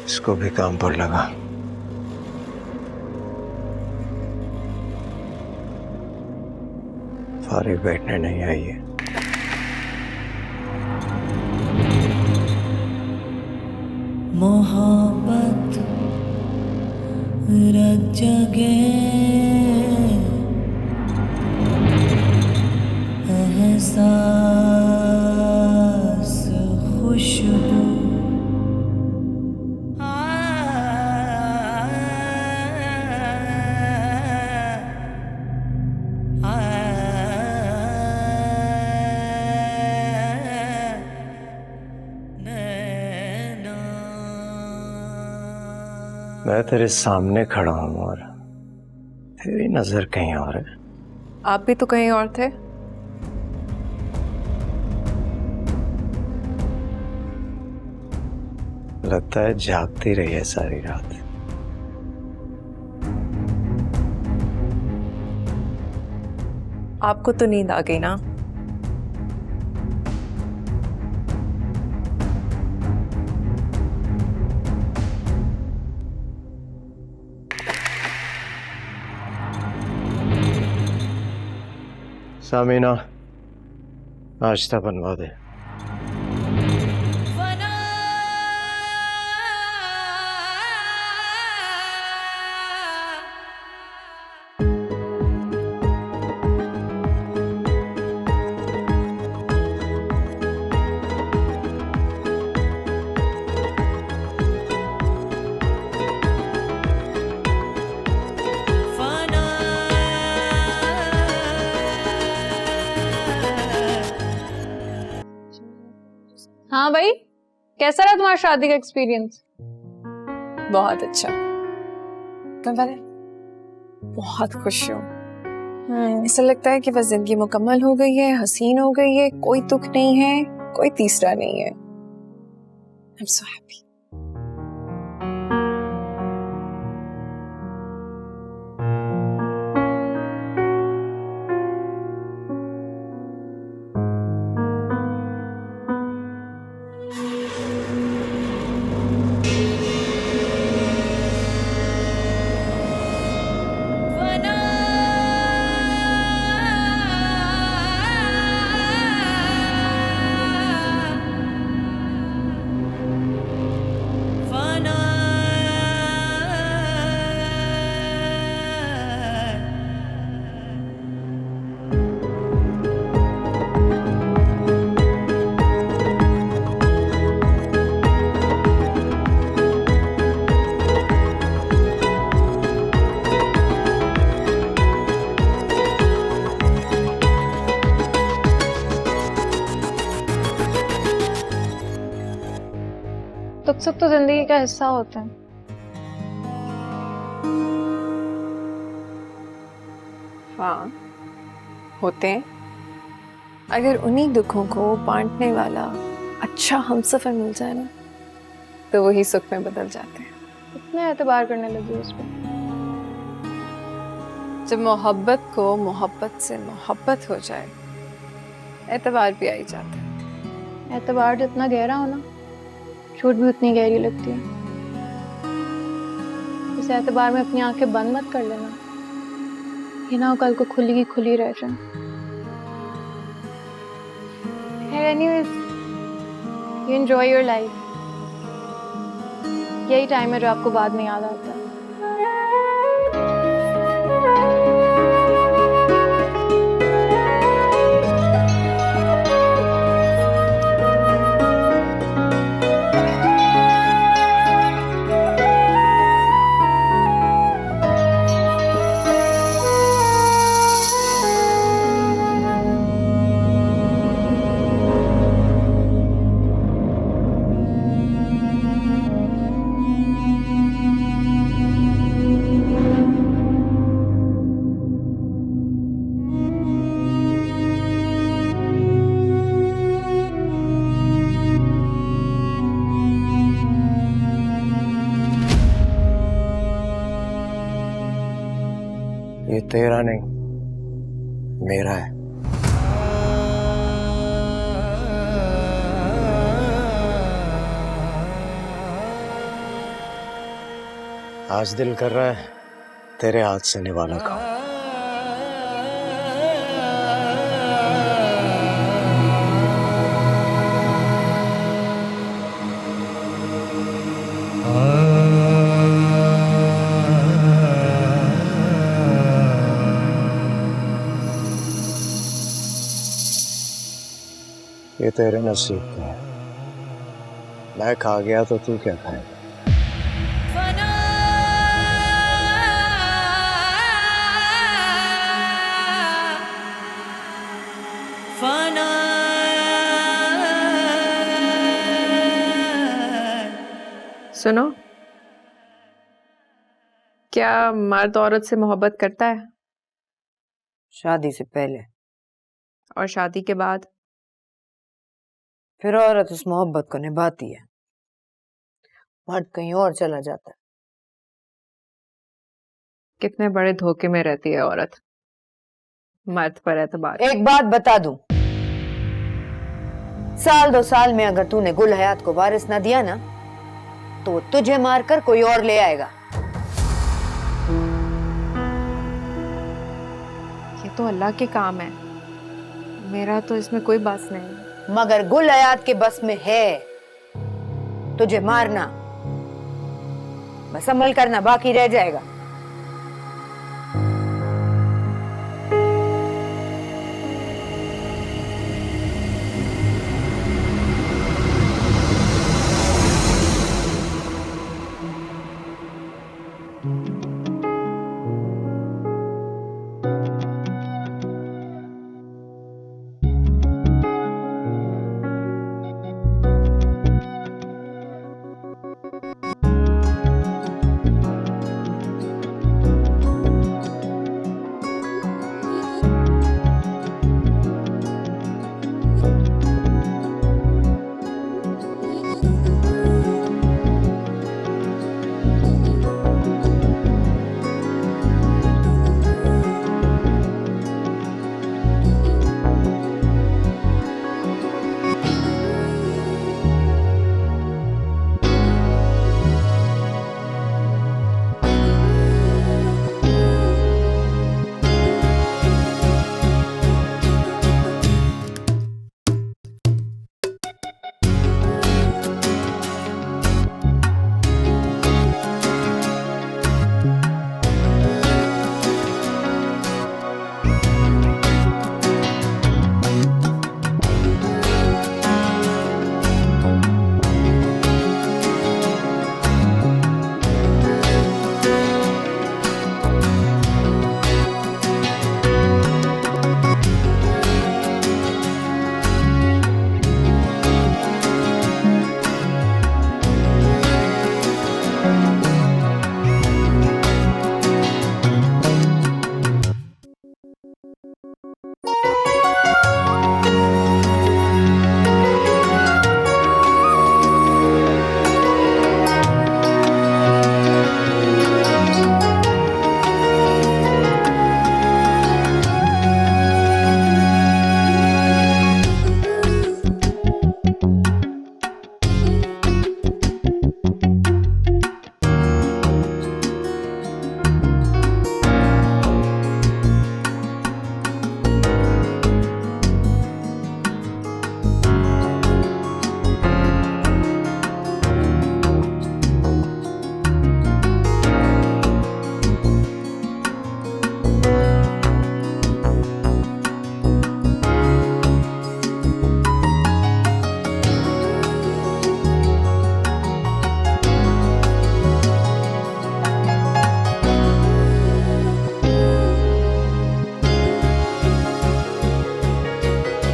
इसको भी काम पर लगा। फारिग बैठने नहीं आई है। मोहब्बत रच जगे एहसास खुशबू मैं तेरे सामने खड़ा हूं और तेरी नजर कहीं और है। आप भी तो कहीं और थे। लगता है जागती रही है सारी रात। आपको तो नींद आ गई ना। सामीना, नाश्ता बनवा दे। हाँ भाई, कैसा रहा तुम्हारा शादी का एक्सपीरियंस? बहुत अच्छा। मैं पहले बहुत खुश हूँ। ऐसा लगता है कि बस जिंदगी मुकम्मल हो गई है, हसीन हो गई है, कोई दुख नहीं है, कोई तीसरा नहीं है। I'm so happy. दुख सुख तो जिंदगी का हिस्सा होता है। हाँ, होते हैं। अगर उन्हीं दुखों को बांटने वाला अच्छा हमसफर मिल जाए ना, तो वही सुख में बदल जाते हैं। इतने एतबार करने लगी उस पर। जब मोहब्बत को मोहब्बत से मोहब्बत हो जाए, एतबार भी आ ही जाता है। एतबार जितना गहरा हो ना, चोट भी उतनी गहरी लगती है। इस एतबार में अपनी आंखें बंद मत कर लेना, ये ना हो कल को खुली की खुली रह जाए। Anyways, you enjoy your life. यही टाइम है जो आपको बाद में याद आता है। ये तेरा नहीं, मेरा है। आज दिल कर रहा है तेरे हाथ से निवाला खाऊं। ये तेरे नसीब का है। मैं खा गया तो तू क्या खाएगा? सुनो, क्या मर्द औरत से मोहब्बत करता है? शादी से पहले, और शादी के बाद? फिर औरत उस मोहब्बत को निभाती है, मर्द कहीं और चला जाता है। कितने बड़े धोखे में रहती है औरत मर्द पर एतबार। एक बात बता दूं, साल 2 साल में अगर तूने गुल हयात को वारिस ना दिया ना, तो वो तुझे मारकर कोई और ले आएगा। ये तो अल्लाह के काम है, मेरा तो इसमें कोई बस नहीं। मगर गुल हयात के बस में है तुझे मारना, बस अमल करना बाकी रह जाएगा।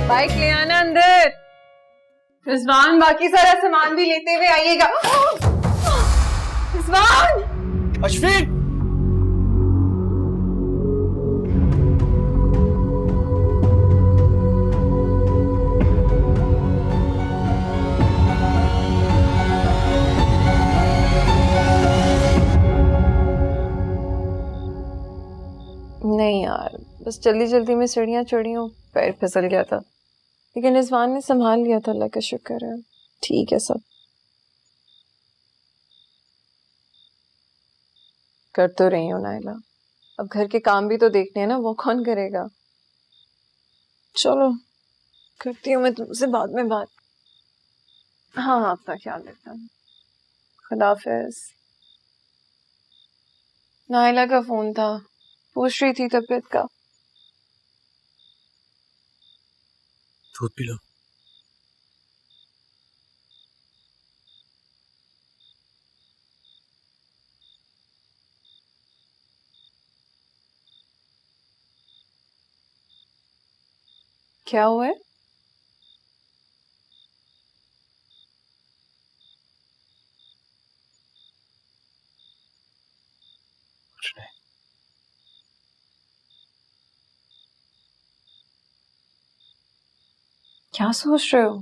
बाइक ले आना अंदर। रिजवान, बाकी सारा सामान भी लेते हुए आइएगा। रिजवान! अशफीक! नहीं यार, बस जल्दी जल्दी में सीढ़ियाँ चढ़ी हूँ, पैर फिसल गया था, लेकिन रिजवान ने संभाल लिया था, अल्लाह का शुक्र है। ठीक है सब। कर तो रही हूँ नाइला, अब घर के काम भी तो देखने हैं ना, वो कौन करेगा। चलो करती हूँ मैं तुमसे बाद में बात। हाँ हाँ, अपना ख्याल रखना। खुदा हाफिज। नाइला का फोन था, पूछ रही थी तबीयत का। दूध पी लो। क्या हुआ है? कुछ नहीं। क्या सोच रहे हो?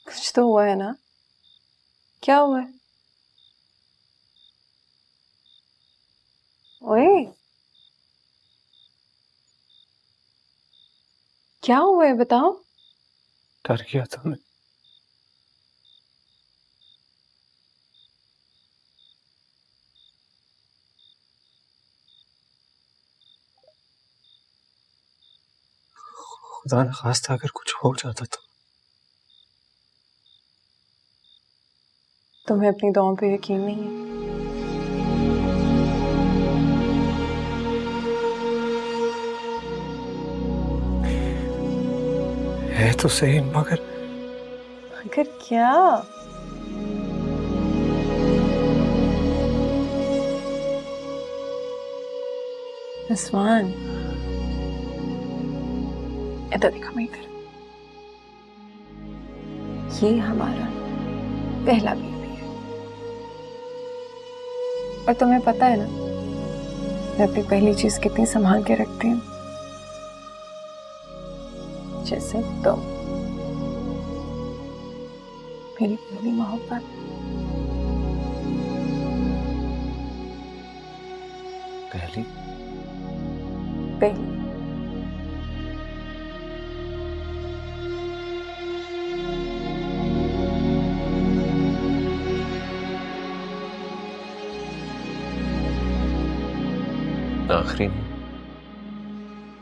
कुछ तो हुआ है ना? क्या हुआ है? ओए, क्या हुआ है बताओ। डर गया था मैं। खुदा न खास्ता अगर कुछ हो जाता तो। तुम्हें अपनी दुआओं पे यकीन नहीं है? है तो सही, मगर मगर क्या? उस्मान, इधर देखो, मैं इधर। ये हमारा पहला बेबी है, और तुम्हें पता है ना, मैं अपनी पहली चीज कितनी संभाल के रखती हूँ। जैसे तुम, मेरी पहली मोहब्बत। पहली पहली। आखिरी नहीं।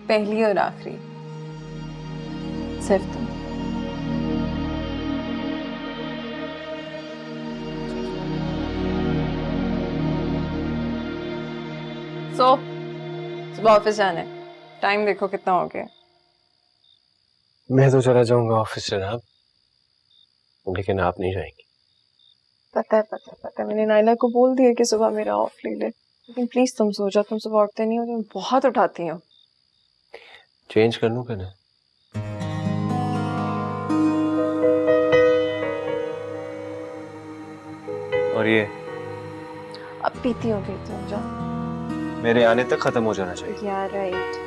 पहली और आखिरी, सिर्फ तुम। सो सुबह ऑफिस जाना है, टाइम देखो कितना हो गया। मैं तो चला जाऊंगा ऑफिस जनाब, लेकिन आप नहीं जाएंगी। पता है पता है पता है, मैंने नाइला को बोल दिया कि सुबह मेरा ऑफ ले ले, लेकिन प्लीज तुम सो जाओ, तुम सुबह उठते नहीं हो, तुम बहुत उठाती हो। चेंज कर लूं क्या ना? और ये अब पीती हो जाओ। मेरे आने तक खत्म हो जाना चाहिए। यार राइट,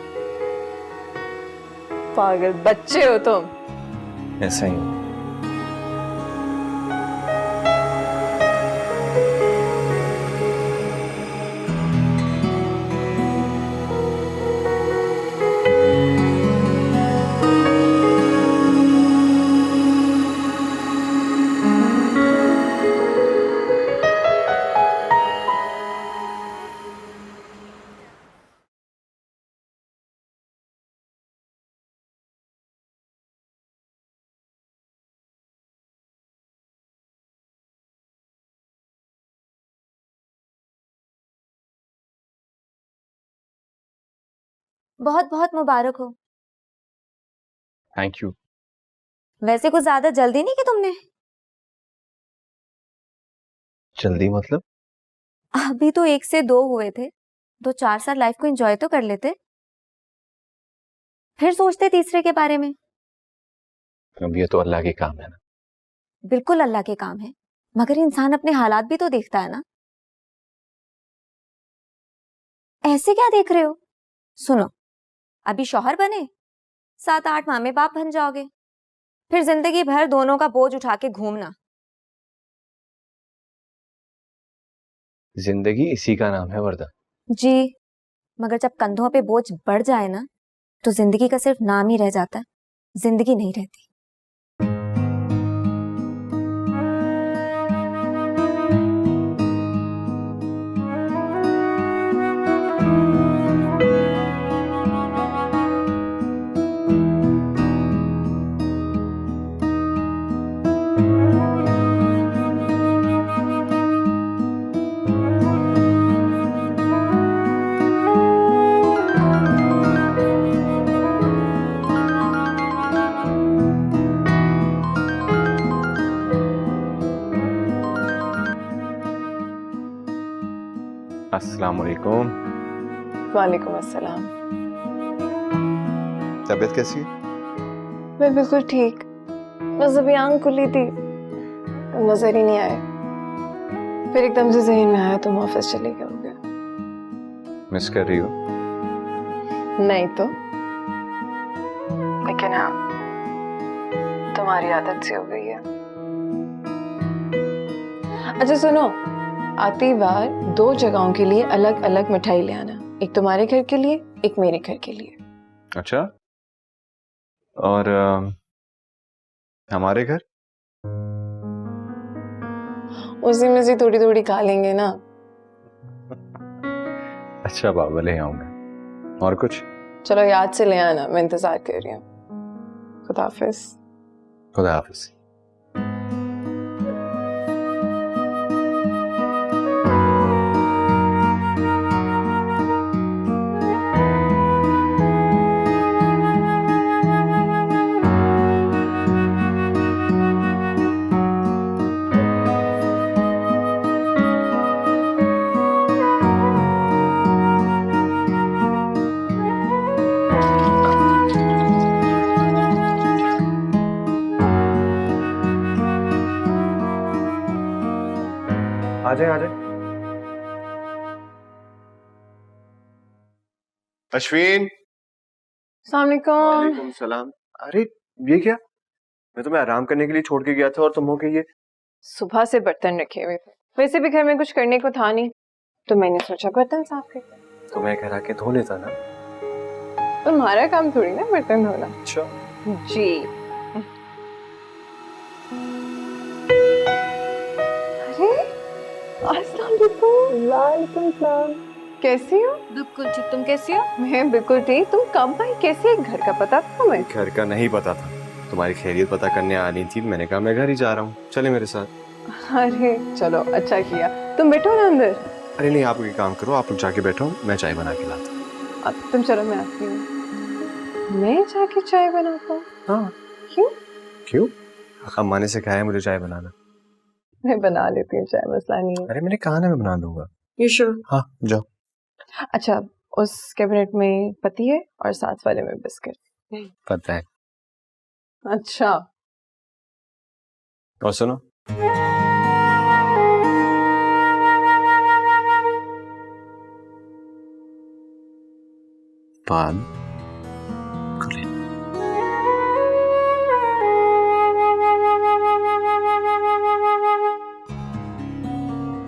पागल बच्चे हो तुम। ऐसा ही है। बहुत बहुत मुबारक हो। Thank you. वैसे कुछ ज्यादा जल्दी नहीं की तुमने? जल्दी मतलब? अभी तो 1 से 2 हुए थे, 2-4 साल लाइफ को एंजॉय तो कर लेते, फिर सोचते तीसरे के बारे में। अब ये तो अल्लाह के काम है ना। बिल्कुल अल्लाह के काम है, मगर इंसान अपने हालात भी तो देखता है ना। ऐसे क्या देख रहे हो? सुनो, अभी शौहर बने, 7-8 मामे बाप बन जाओगे, फिर जिंदगी भर दोनों का बोझ उठा के घूमना। जिंदगी इसी का नाम है वरदा। जी, मगर जब कंधों पे बोझ बढ़ जाए ना, तो जिंदगी का सिर्फ नाम ही रह जाता है, जिंदगी नहीं रहती। अस्सलाम वालेकुम। वालेकुम अस्सलाम। तबीयत कैसी है? मैं बिल्कुल ठीक, बस अभी आंख खुली थी, नजर ही नहीं आए, फिर एकदम से जहन में आया तुम ऑफिस चले गए होगे। मिस कर रही हो? नहीं तो, लेकिन हाँ, तुम्हारी आदत सी हो गई है। अच्छा सुनो, आती बार 2 जगहों के लिए अलग अलग मिठाई ले आना, एक तुम्हारे घर के लिए, एक मेरे घर के लिए। अच्छा, और हमारे घर? उसी में से थोड़ी थोड़ी खा लेंगे ना। अच्छा बाबा, ले आऊंगा। और कुछ? चलो याद से ले आना, मैं इंतजार कर रही हूँ। खुदा हाफिज। खुदा हाफिज। आ जाए। अश्विन। अस्सलाम वालेकुम। वालेकुम सलाम। अरे ये क्या, मैं तुम्हें आराम करने के लिए छोड़ के गया था और तुम हो गई ये। सुबह से बर्तन रखे हुए थे, वैसे भी घर में कुछ करने को था नहीं, तो मैंने सोचा बर्तन साफ करते। तो मैं घर आके धो लेता ना। तुम्हारा काम थोड़ी ना बर्तन धोना। अच्छा। जी। अरे अस्सलाम वालेकुम। वालेकुम सलाम। कैसी हो? बिल्कुल ठीक, तुम कैसी हो? मैं बिल्कुल ठीक। तुम कब आई? कैसे? घर का पता था तुम्हें? घर का नहीं पता था, तुम्हारी खैरियत पता करने आनी थी। मैंने कहा मैं घर ही जा रहा हूँ, चले मेरे साथ। अरे चलो, अच्छा किया। तुम बैठो ना अंदर। अरे नहीं, आप एक काम करो, आप लोग जाके बैठो, मैं चाय बना के लाता हूँ। अब तुम चलो, मैं आती हूँ। मैं जाके चाय बनाता हूँ? हाँ। क्यों? क्यों? अम्मा ने सिखाया है मुझे चाय बनाना। मैं बना लेती हूँ चाय, मसला नहीं है। अरे मैंने कहा ना मैं बना दूंगा। You sure? हाँ जाओ। अच्छा, उस कैबिनेट में पति है और साथ वाले में बिस्किट। पता है। अच्छा। और सुनो, पान खुले।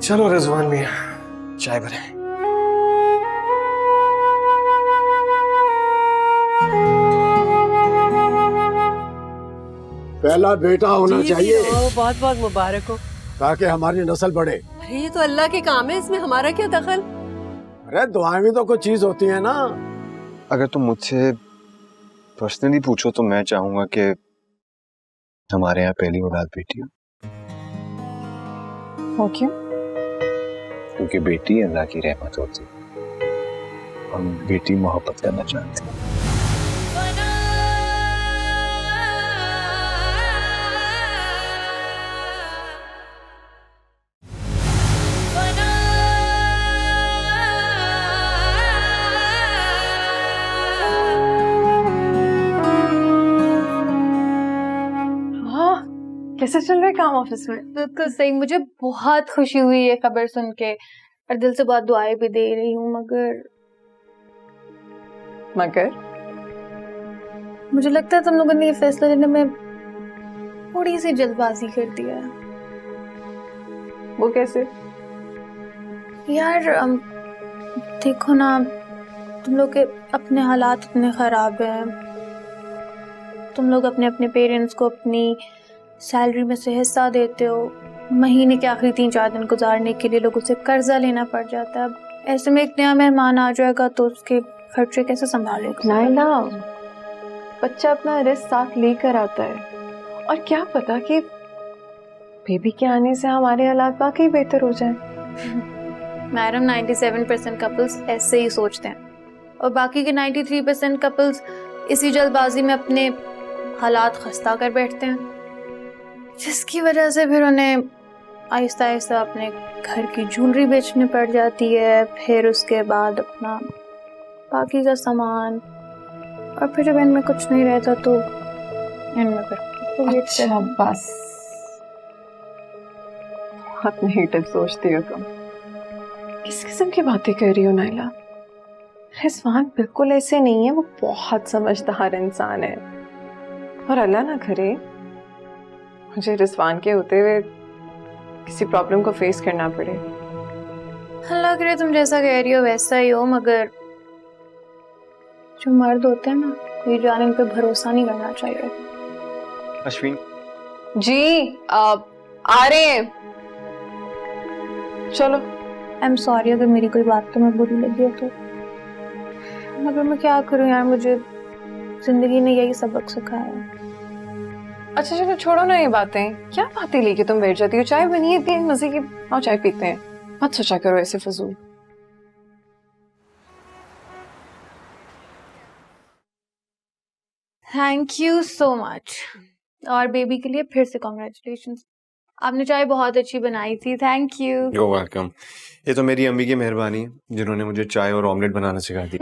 चलो रिजवान मियां, चाय बनाए। पहला बेटा होना चाहिए बहुत बहुत मुबारक हो। ताकि हमारी नस्ल बढ़े। अरे ये तो अल्लाह के काम है, इसमें हमारा क्या दखल? अरे दुआएं भी तो कुछ चीज होती है ना। अगर तुम मुझसे पर्सनली पूछो तो मैं चाहूंगा कि हमारे यहाँ पहली औलाद बेटी हो। वो क्यों? क्योंकि बेटी अल्लाह की रहमत होती है और बेटी मोहब्बत करना चाहती है। कैसे चल रहा है काम ऑफिस में? बिल्कुल सही, मुझे बहुत खुशी हुई ये खबर सुन के और दिल से बहुत दुआएं भी दे रही हूँ, मगर मुझे लगता है तुम लोगों ने ये फैसला लेने में थोड़ी सी जल्दबाजी कर दिया है। वो कैसे? यार देखो ना, तुम लोग के अपने हालात इतने खराब हैं, तुम लोग अपने अपने पेरेंट्स को अपनी सैलरी में से हिस्सा देते हो, महीने के आखिरी 3-4 दिन गुजारने के लिए लोगों से कर्जा लेना पड़ जाता है। अब ऐसे में एक नया मेहमान आ जाएगा तो उसके खर्चे कैसे संभालोगे? नाइला, बच्चा अपना रिस्क साथ लेकर आता है और क्या पता कि बेबी के आने से हमारे हालात वाकई बेहतर हो जाए। मैडम 97% कपल्स ऐसे ही सोचते हैं और बाकी के 93% कपल्स इसी जल्दबाजी में अपने हालात खस्ता कर बैठते हैं, जिसकी वजह से फिर उन्हें आहिस्ता आहिस्ता अपने घर की ज्वेलरी बेचनी पड़ जाती है, फिर उसके बाद अपना बाकी का सामान, और फिर जब इनमें कुछ नहीं रहता तो इनमें फिर अच्छा बस, बहुत नेगेटिव सोचती हो तुम। किस किस्म की बातें कर रही हो नाइला? रिजवान बिल्कुल ऐसे नहीं है, वो बहुत समझदार इंसान है। और अल्लाह ना करे मुझे रिजवान के होते हुए किसी प्रॉब्लम को फेस करना पड़े। अल्लाह करे तुम जैसा कह रही हो वैसा ही हो, मगर जो मर्द होते हैं ना, ये जान इन पे भरोसा नहीं करना चाहिए। अश्विन, जी आ रहे हैं, चलो। आई एम सॉरी अगर मेरी कोई बात तुम्हें बुरी लगी हो तो, मगर मैं क्या करूं यार, मुझे जिंदगी ने यही सबक सिखाया है। अच्छा चलो छोड़ो ना ये बातें, क्या बातें लेके तुम बैठ जाती हो? चाय बनी है इतनी मजे की, आओ चाय पीते हैं। मत सोचा करो ऐसे फजूल। थैंक यू सो मच, और बेबी के लिए फिर से कॉन्ग्रेचुलेशंस। आपने चाय बहुत अच्छी बनाई थी, थैंक यू। You welcome. ये तो मेरी अम्मी की मेहरबानी है जिन्होंने मुझे चाय और ऑमलेट बनाना सिखा दी।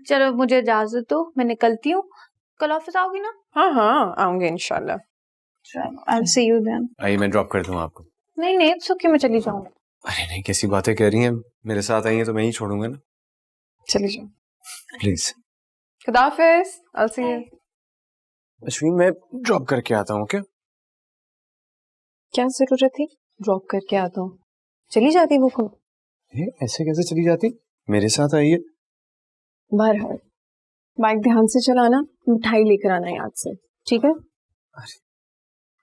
चलो मुझे इजाजत दो, मैं निकलती हूँ। कल ऑफिस आओगी ना? हाँ हाँ आऊंगे इंशाल्लाह। चलो I will see you then. आइए मैं ड्रॉप कर दूं आपको। नहीं नहीं इट्स ओके, मैं चली जाऊंगी। अरे नहीं, कैसी बातें कह रही हैं, मेरे साथ आई हैं तो मैं ही छोड़ूंगा ना, चली जाओ। प्लीज। खुदा हाफिज, I will see you. Ashwin मैं ड्रॉप करके आता हूँ क्या? क्या जरूरत थी ड्रॉप करके आता हूँ? चली जाती वो खुद। ऐसे कैसे चली जाती? मेरे साथ आइए। बहरहाल बाइक ध्यान से चलाना, मिठाई लेकर आना याद से, ठीक है?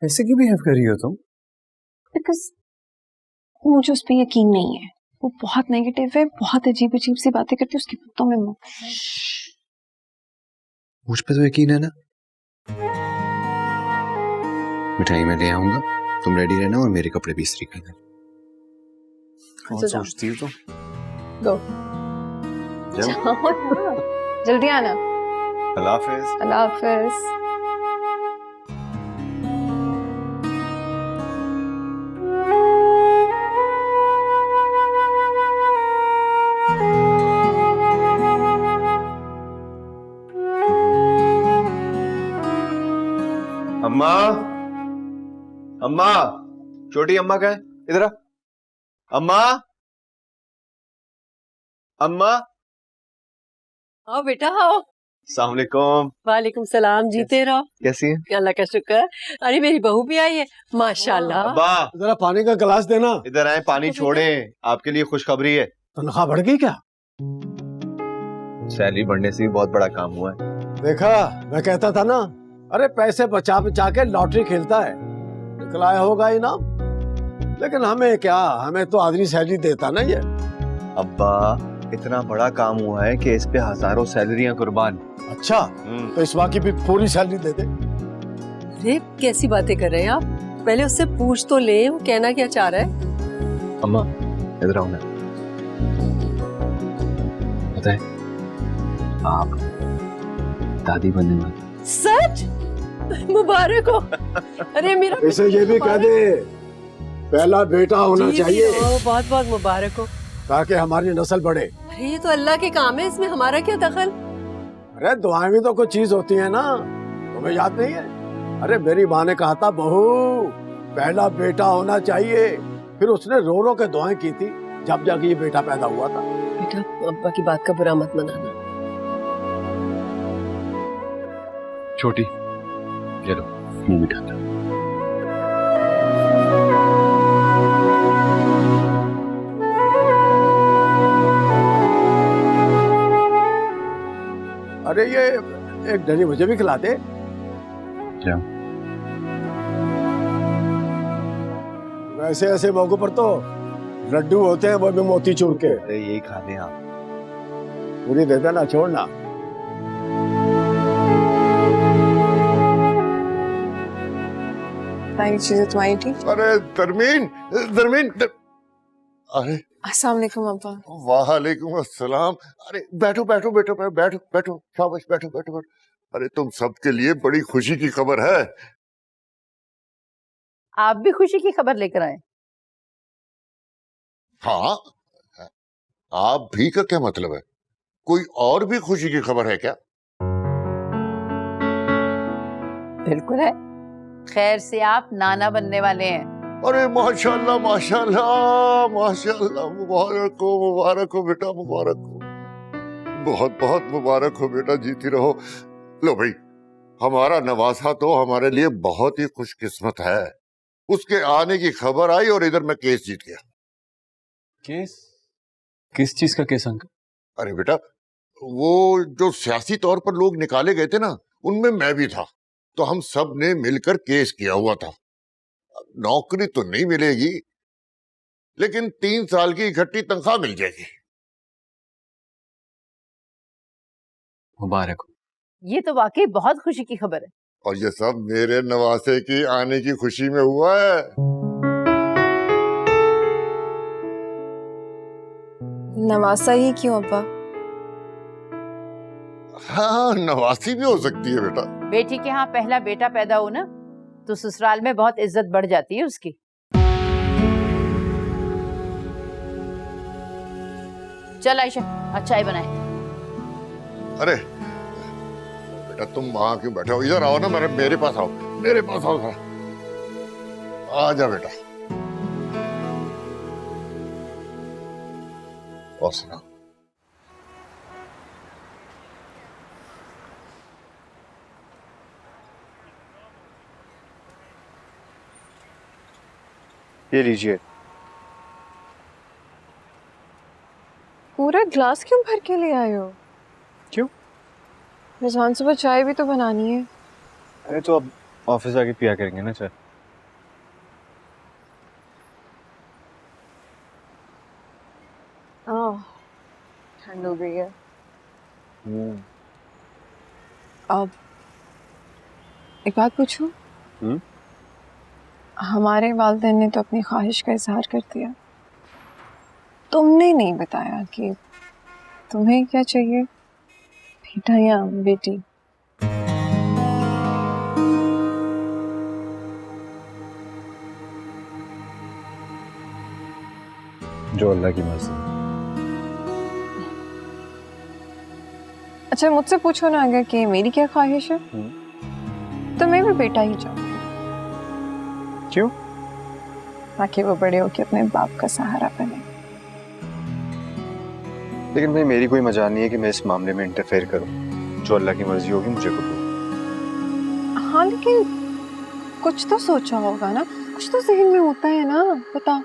ऐसे क्यों बिहेव कर रही हो तुम? बिकॉज मुझे उस पर यकीन नहीं है, वो बहुत नेगेटिव है, बहुत अजीब अजीब सी बातें करती है, उसकी बातों में मुझ पे तो यकीन है ना। मिठाई मैं ले आऊंगा, तुम रेडी रहना और मेरे कपड़े भी इस्त्री कर देना। कौन सोचती हो तुम? गो जल्दी आना। अल्लाह हाफिज। अल्लाह हाफिज। अम्मा, अम्मा, छोटी अम्मा कहाँ है? इधर आ। अम्मा, अम्मा। आओ बेटा आओ। अस्सलाम वालेकुम। वालेकुम सलाम, जीते रहो। कैसी है? अल्लाह का शुक्र। अरे मेरी बहू भी आई है, माशाल्लाह। अब्बा जरा पानी का गिलास देना। इधर आए, पानी छोड़े, आपके लिए खुशखबरी है। तनख्वाह बढ़ गई क्या? सैलरी बढ़ने से भी बहुत बड़ा काम हुआ है। देखा, मैं कहता था ना, अरे पैसे बचा बचा के लॉटरी खेलता है, निकलाया होगा इनाम। लेकिन हमें क्या, हमें तो आदमी सैलरी देता ना ये। अब्बा इतना बड़ा काम हुआ है कि इस पे हजारों सैलरियां कुर्बान। अच्छा, तो इस बार की भी पूरी सैलरी दे दे। अरे कैसी बातें कर रहे हैं आप? पहले उससे पूछ तो ले, वो कहना क्या चाह रहा है। अम्मा इधर आओ ना। पता है आप दादी बनने वाली। सच? मुबारक हो। अरे मेरा इसे ये भी कह दे, पहला बेटा होना चाहिए बहुत बहुत मुबारक हो। ताकि हमारी नस्ल बढ़े। अरे ये तो अल्लाह के काम है, इसमें हमारा क्या दखल? अरे दुआएं भी तो कुछ चीज होती है ना, तुम्हें याद नहीं है? अरे मेरी माँ ने कहा था, बहू पहला बेटा होना चाहिए। फिर उसने रो रो के दुआएं की थी, जब जाके ये बेटा पैदा हुआ था। बेटा अब्बा की बात का बुरा मत मनाना। छोटी ये लो, मुंह मिठा लो। अरे ये एक डली मुझे भी खिला दे। क्या? वैसे ऐसे मौकों पर तो लड्डू होते हैं, वो भी मोती चूर के। अरे यही खा लें आप। पूरी दे देना, छोड़ना। सारी चीजें तुम्हारी ठीक। अरे दरमीन, दरमीन अरे अस्सलाम वालेकुम अब्बा। वालेकुम अस्सलाम। अरे बैठो बैठो बैठो बैठो बैठो, शाबाश, बैठो बैठो बैठो। अरे तुम सबके लिए बड़ी खुशी की खबर है। आप भी खुशी की खबर लेकर आए। हाँ, आप भी का क्या मतलब है? कोई और भी खुशी की खबर है क्या? बिल्कुल है। खैर से आप नाना बनने वाले हैं। अरे माशाल्लाह माशाल्लाह माशाल्लाह, मुबारक हो बेटा, मुबारक हो। बहुत बहुत मुबारक हो बेटा, जीती रहो। लो भाई, हमारा नवासा तो हमारे लिए बहुत ही खुशकिस्मत है। उसके आने की खबर आई और इधर मैं केस जीत गया। केस? किस चीज का केस अंकल? अरे बेटा, वो जो सियासी तौर पर लोग निकाले गए थे ना, उनमें मैं भी था। तो हम सब ने मिलकर केस किया हुआ था। नौकरी तो नहीं मिलेगी, लेकिन 3 साल की इकट्ठी तनख्वाह मिल जाएगी। मुबारक हो। ये तो वाकई बहुत खुशी की खबर है। और ये सब मेरे नवासे की आने की खुशी में हुआ है। नवासा ही क्यों अब्बा? हाँ, नवासी भी हो सकती है बेटा। बेटी के यहाँ पहला बेटा पैदा हो ना, तो ससुराल में बहुत इज्जत बढ़ जाती है उसकी। चल आयशा, आज चाय बनाए। अरे बेटा, तुम वहां क्यों बैठे हो? इधर आओ ना, मेरे पास आओ, मेरे पास आओ जरा। आ जा बेटा। और सुना। ये लीजिए। पूरा ग्लास क्यों भर के ले आए हो? क्यों? रिजवान, सुबह चाय भी तो बनानी है। अरे तो अब ऑफिस आके पिया करेंगे ना चाय। ठंड हो गई है। अब एक बात पूछूं? हमारे वालिदैन ने तो अपनी ख्वाहिश का इजहार कर दिया, तुमने नहीं बताया कि तुम्हें क्या चाहिए, बेटा या बेटी? जो अल्लाह की मर्जी। अच्छा, मुझसे पूछो ना अगर कि मेरी क्या ख्वाहिश है, तो मैं भी बेटा ही चाहूँ। क्यों? ताकि वो बड़े होकर अपने बाप का सहारा बने। लेकिन भाई, मेरी कोई मजाल नहीं है कि मैं इस मामले में इंटरफेयर करूं। जो अल्लाह की मर्जी होगी मुझे कबूल। हाँ, लेकिन कुछ तो सोचा होगा ना, कुछ तो जहन में होता है ना, बता।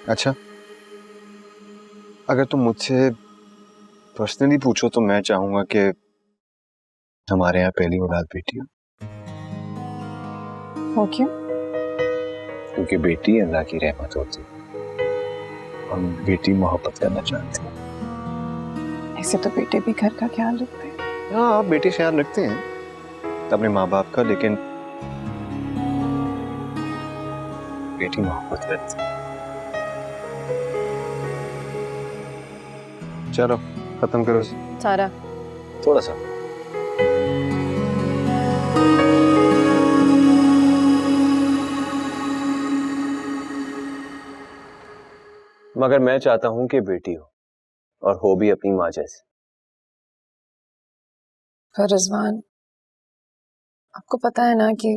अच्छा, अगर तुम मुझसे पर्सनली पूछो तो मैं चाहूंगा कि हमारे यहाँ पहली औलाद बेटी हो। वो क्यों? क्योंकि बेटी अल्लाह की रहमत होती है और बेटी मोहब्बत करना चाहती है। ऐसे तो बेटे भी घर का ख्याल रखते हैं। हाँ, बेटे ख्याल रखते हैं अपने माँ बाप का, लेकिन बेटी मोहब्बत करती है। चलो खत्म करो सारा। थोड़ा सा। मगर मैं चाहता हूं कि बेटी हो, और हो भी अपनी माँ जैसी। पर रिजवान, आपको पता है ना कि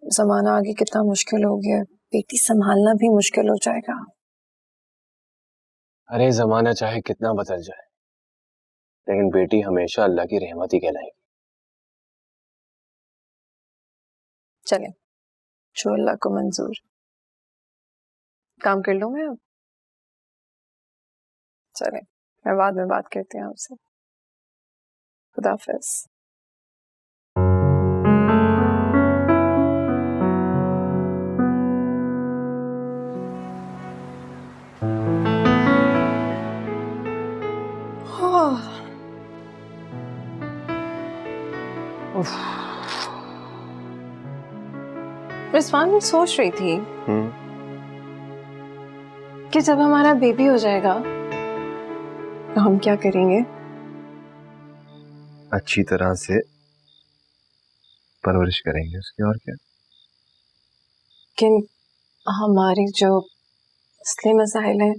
जमाना आगे कितना मुश्किल हो गया है, बेटी संभालना भी मुश्किल हो जाएगा। अरे जमाना चाहे कितना बदल जाए, लेकिन बेटी हमेशा अल्लाह की रहमत ही कहलाएगी। चले, जो अल्लाह को मंजूर। काम कर लूं मैं अब? चले, मैं बाद में बात करती हूँ आपसे। खुदा हाफिज। रिजवान, मैं सोच रही थी कि जब हमारा बेबी हो जाएगा तो हम क्या करेंगे? अच्छी तरह से परवरिश करेंगे उसकी, और क्या। लेकिन हमारी जो असली मसाइल है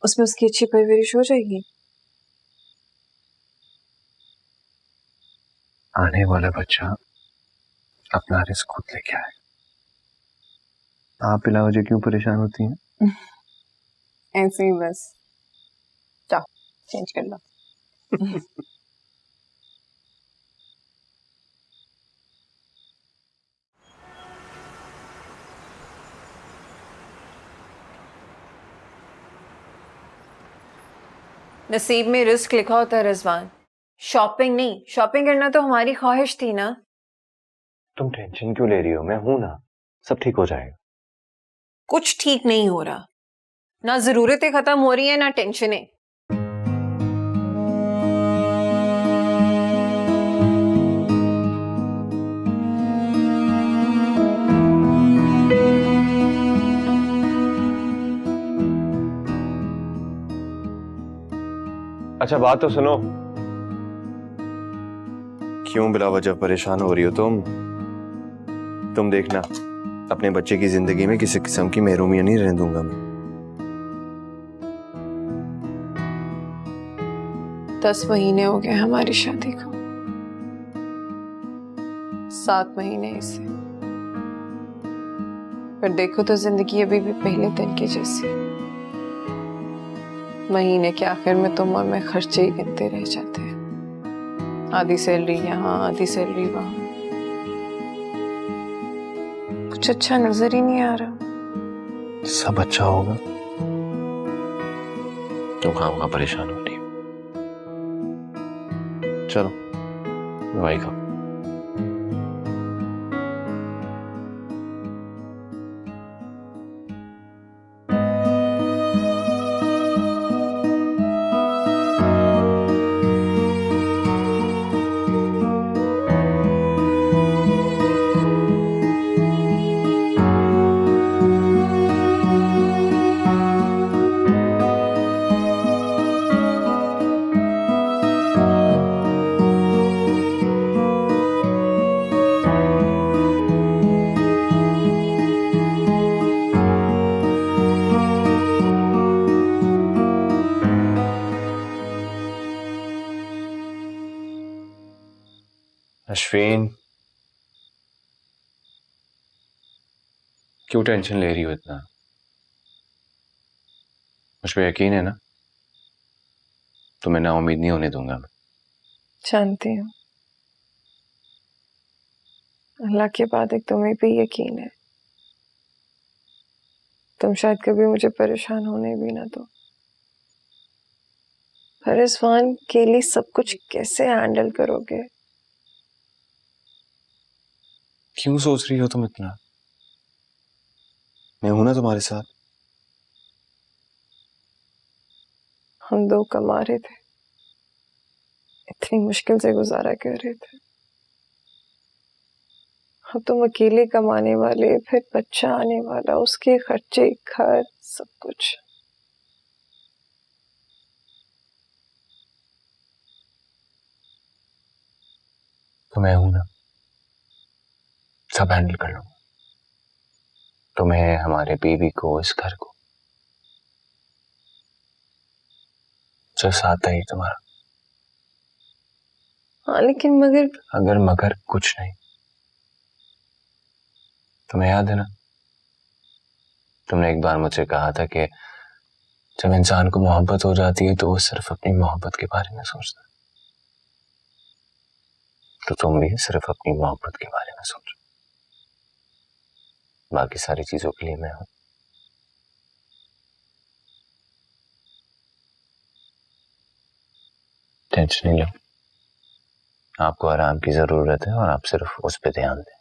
उसमें उसकी अच्छी परवरिश हो जाएगी। आने वाला बच्चा अपना रिस्क खुद लेके आए। आप बिला वजह क्यों परेशान होती हैं? ऐसे ही बस। जाओ चेंज कर लो। नसीब में रिस्क लिखा होता है रिजवान, शॉपिंग नहीं। शॉपिंग करना तो हमारी ख्वाहिश थी ना। तुम टेंशन क्यों ले रही हो? मैं हूं ना, सब ठीक हो जाएगा। कुछ ठीक नहीं हो रहा, ना जरूरतें खत्म हो रही हैं ना टेंशनें। अच्छा बात तो सुनो। क्यों बिला वजह परेशान हो रही हो तुम देखना, अपने बच्चे की जिंदगी में किसी किस्म की महरूमियां नहीं रहने दूंगा मैं। 10 महीने हो गए हमारी शादी को, 7 महीने इसे। पर देखो तो जिंदगी अभी भी पहले दिन की जैसी। महीने के आखिर में तुम और मैं खर्चे ही गिनते रह जाते हैं। आधी सैलरी यहाँ, आधी सैलरी वहां। कुछ अच्छा नजर ही नहीं आ रहा। सब अच्छा होगा, तुम खामखा परेशान हो रही हो। चलो दवाई खाओ। अश्विन, क्यों टेंशन ले रही हो इतना? मुझ पे यकीन है ना, तुम्हें ना उम्मीद नहीं होने दूंगा मैं। जानती हूँ, अल्लाह के बाद एक तुम्हें भी यकीन है। तुम शायद कभी मुझे परेशान होने भी ना दो। पर रिजवान के लिए सब कुछ कैसे हैंडल करोगे? क्यों सोच रही हो तुम इतना? मैं हूं ना तुम्हारे साथ। हम 2 कमा रहे थे, इतनी मुश्किल से गुजारा कर रहे थे। अब तुम अकेले कमाने वाले, फिर बच्चा आने वाला, उसके खर्चे, घर, सब कुछ। तो मैं हूं ना, सब हैंडल कर लूंगा। तुम्हें, हमारे बीवी को, इस घर को। सिर्फ साथ है तुम्हारा। हाँ लेकिन मगर। अगर मगर कुछ नहीं। तुम्हें याद है ना, तुमने एक बार मुझसे कहा था कि जब इंसान को मोहब्बत हो जाती है तो वो सिर्फ अपनी मोहब्बत के बारे में सोचता है। तो तुम भी सिर्फ अपनी मोहब्बत के बारे में सोचो, बाकी सारी चीजों के लिए मैं हूं। टेंशन नहीं लो, आपको आराम की जरूरत है और आप सिर्फ उस पर ध्यान दें।